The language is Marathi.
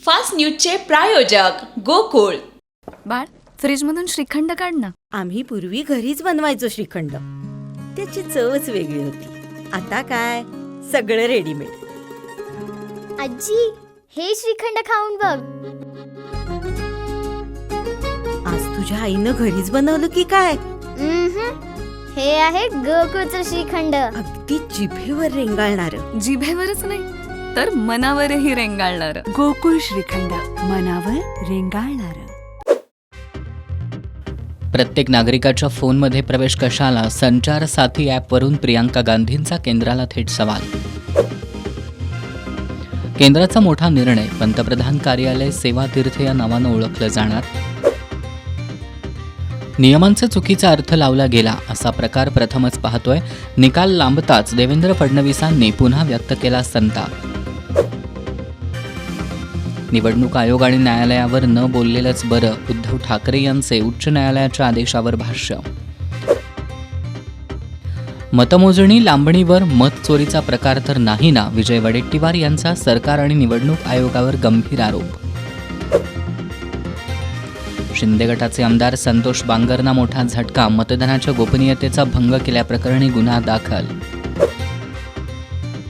फास्ट न्यूजचे प्रायोजक गोकुळ. बाळ, फ्रीजमधून श्रीखंड काढ ना. आम्ही पूर्वी घरीच बनवायचो श्रीखंड. त्याची चवच वेगळी होती. आता काय सगळं रेडीमेड. आजी, हे श्रीखंड खाऊन बघ. आज तुझ्या आईनं घरीच बनवलं की काय? हे आहे गोकुळचं श्रीखंड. अगदी जिभेवर रेंगाळणार. जिभेवरच नाही तर मनावरही रेंगाळणार. गोकुळ श्रीखंड, मनावर रेंगाळणार. प्रत्येक नागरिकाच्या फोनमध्ये प्रवेश कशाला? संचार साथी ॲपवरून प्रियांका गांधींचा केंद्राला थेट सवाल. केंद्राचा मोठा निर्णय, पंतप्रधान कार्यालय सेवा तीर्थ या नावानं ओळखलं जाणार. नियमांचा चुकीचा अर्थ लावला गेला असा प्रकार प्रथमच पाहतोय. निकाल लांबताच देवेंद्र फडणवीसांनी पुन्हा व्यक्त केला संताप. निवडणूक आयोग आणि न्यायालयावर न बोललेलंच बरं, उद्धव ठाकरे यांचे उच्च न्यायालयाच्या आदेशावर भाष्य. मतमोजणी लांबणीवर मत चोरीचा प्रकार तर नाही ना? विजय वडेट्टीवार यांचा सरकार आणि निवडणूक आयोगावर गंभीर आरोप. शिंदे गटाचे आमदार संतोष बांगरना मोठा झटका, मतदानाच्या गोपनीयतेचा भंग केल्याप्रकरणी गुन्हा दाखल.